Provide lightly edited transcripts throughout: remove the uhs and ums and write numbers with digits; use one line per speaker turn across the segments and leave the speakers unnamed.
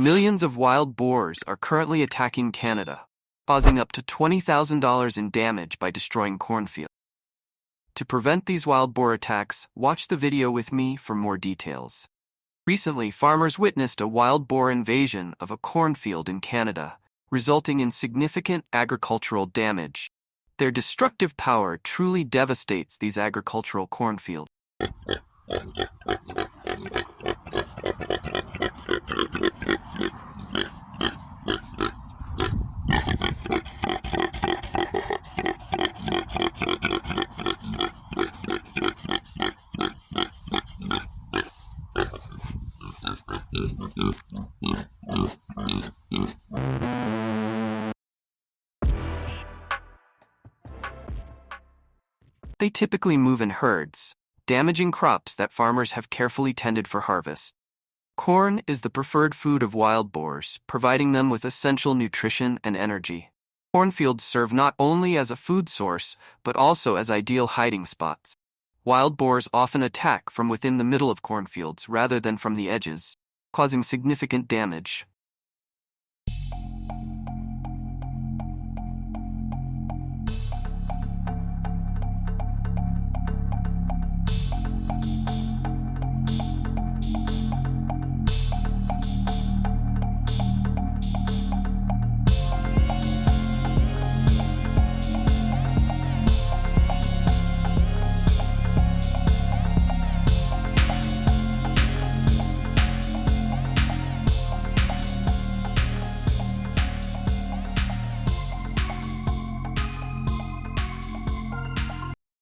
Millions of wild boars are currently attacking Canada, causing up to $20,000 in damage by destroying cornfields. To prevent these wild boar attacks, watch the video with me for more details. Recently, farmers witnessed a wild boar invasion of a cornfield in Canada, resulting in significant agricultural damage. Their destructive power truly devastates these agricultural cornfields. They typically move in herds, damaging crops that farmers have carefully tended for harvest. Corn is the preferred food of wild boars, providing them with essential nutrition and energy. Cornfields serve not only as a food source, but also as ideal hiding spots. Wild boars often attack from within the middle of cornfields rather than from the edges, causing significant damage.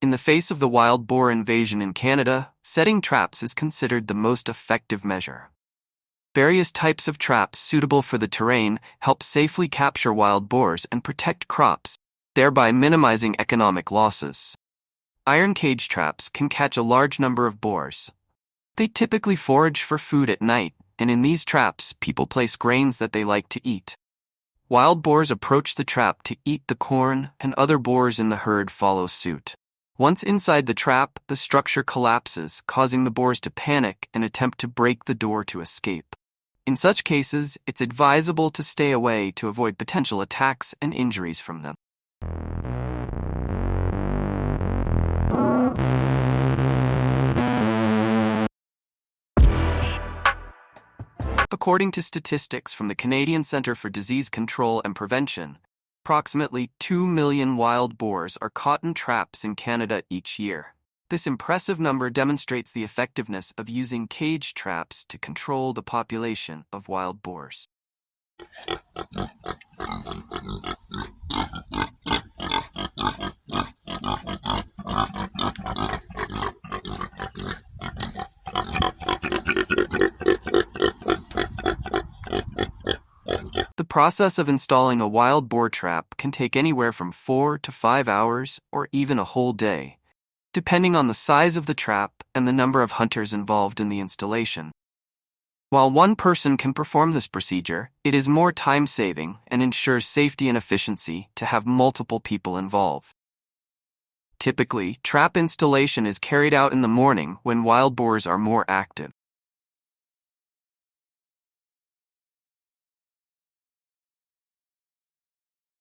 In the face of the wild boar invasion in Canada, setting traps is considered the most effective measure. Various types of traps suitable for the terrain help safely capture wild boars and protect crops, thereby minimizing economic losses. Iron cage traps can catch a large number of boars. They typically forage for food at night, and in these traps, people place grains that they like to eat. Wild boars approach the trap to eat the corn, and other boars in the herd follow suit. Once inside the trap, the structure collapses, causing the boars to panic and attempt to break the door to escape. In such cases, it's advisable to stay away to avoid potential attacks and injuries from them. According to statistics from the Canadian Centre for Disease Control and Prevention, approximately 2 million wild boars are caught in traps in Canada each year. This impressive number demonstrates the effectiveness of using cage traps to control the population of wild boars. The process of installing a wild boar trap can take anywhere from 4 to 5 hours or even a whole day, depending on the size of the trap and the number of hunters involved in the installation. While one person can perform this procedure, it is more time-saving and ensures safety and efficiency to have multiple people involved. Typically, trap installation is carried out in the morning when wild boars are more active.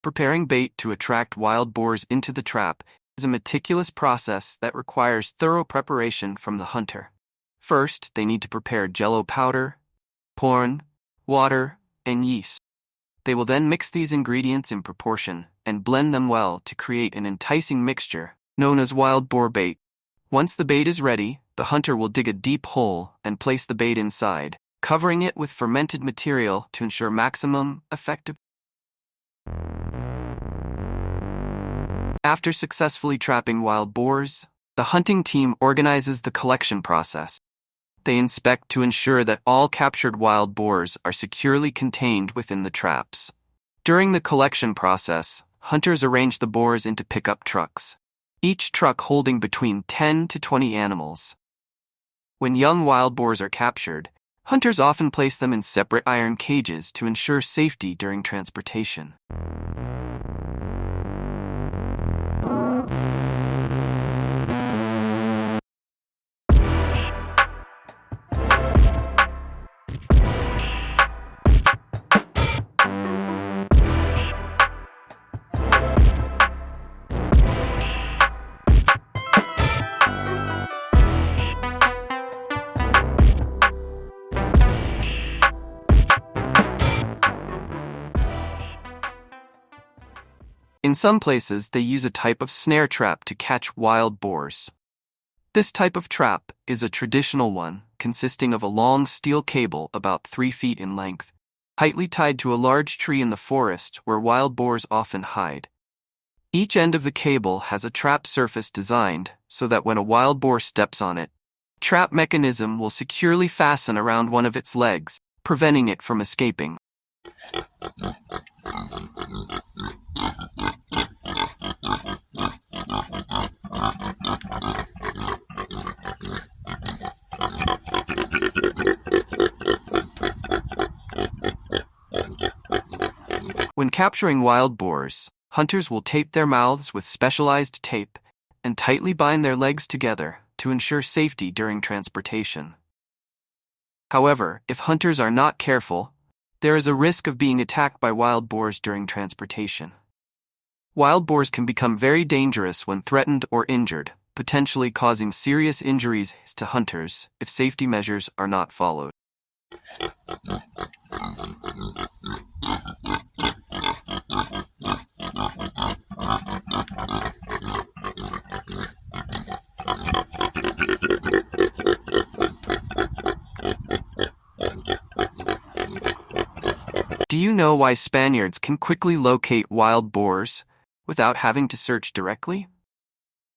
Preparing bait to attract wild boars into the trap is a meticulous process that requires thorough preparation from the hunter. First, they need to prepare jello powder, corn, water, and yeast. They will then mix these ingredients in proportion and blend them well to create an enticing mixture known as wild boar bait. Once the bait is ready, the hunter will dig a deep hole and place the bait inside, covering it with fermented material to ensure maximum effectiveness. After successfully trapping wild boars, the hunting team organizes the collection process. They inspect to ensure that all captured wild boars are securely contained within the traps. During the collection process, hunters arrange the boars into pickup trucks, each truck holding between 10 to 20 animals. When young wild boars are captured, hunters often place them in separate iron cages to ensure safety during transportation. In some places, they use a type of snare trap to catch wild boars. This type of trap is a traditional one, consisting of a long steel cable about 3 feet in length, tightly tied to a large tree in the forest where wild boars often hide. Each end of the cable has a trap surface designed so that when a wild boar steps on it, the trap mechanism will securely fasten around one of its legs, preventing it from escaping. When capturing wild boars, hunters will tape their mouths with specialized tape and tightly bind their legs together to ensure safety during transportation. However, if hunters are not careful, there is a risk of being attacked by wild boars during transportation. Wild boars can become very dangerous when threatened or injured, potentially causing serious injuries to hunters if safety measures are not followed. Do you know why Spaniards can quickly locate wild boars without having to search directly?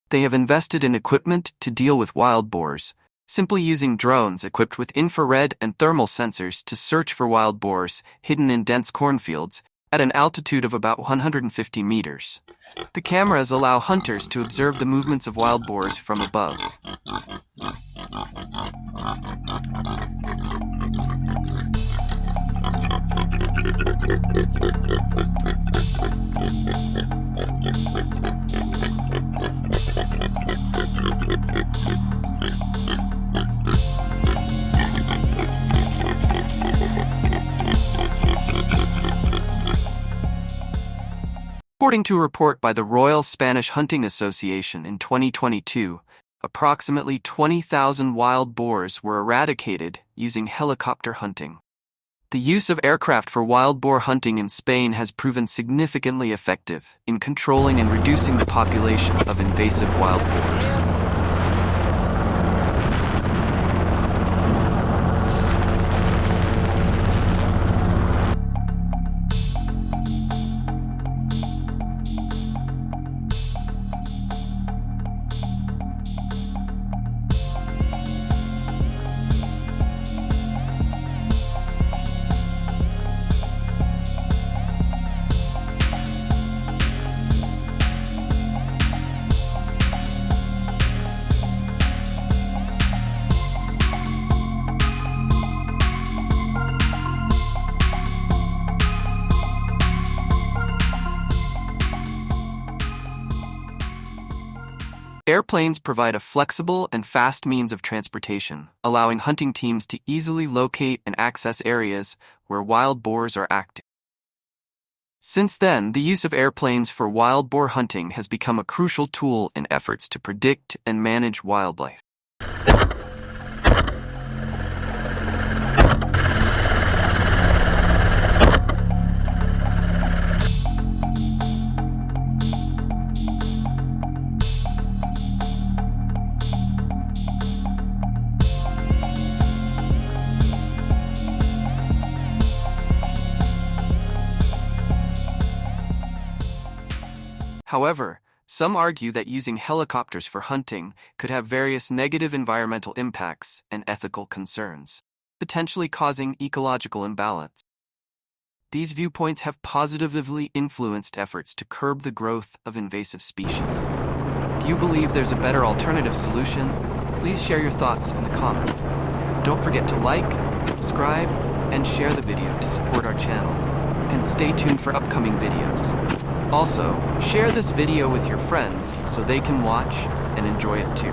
They have invested in equipment to deal with wild boars, simply using drones equipped with infrared and thermal sensors to search for wild boars hidden in dense cornfields at an altitude of about 150 meters. The cameras allow hunters to observe the movements of wild boars from above. According to a report by the Royal Spanish Hunting Association in 2022, approximately 20,000 wild boars were eradicated using helicopter hunting. The use of aircraft for wild boar hunting in Spain has proven significantly effective in controlling and reducing the population of invasive wild boars. Airplanes provide a flexible and fast means of transportation, allowing hunting teams to easily locate and access areas where wild boars are active. Since then, the use of airplanes for wild boar hunting has become a crucial tool in efforts to predict and manage wildlife. However, some argue that using helicopters for hunting could have various negative environmental impacts and ethical concerns, potentially causing ecological imbalance. These viewpoints have positively influenced efforts to curb the growth of invasive species. Do you believe there's a better alternative solution? Please share your thoughts in the comments. Don't forget to like, subscribe, and share the video to support our channel. And stay tuned for upcoming videos. Also, share this video with your friends so they can watch and enjoy it too.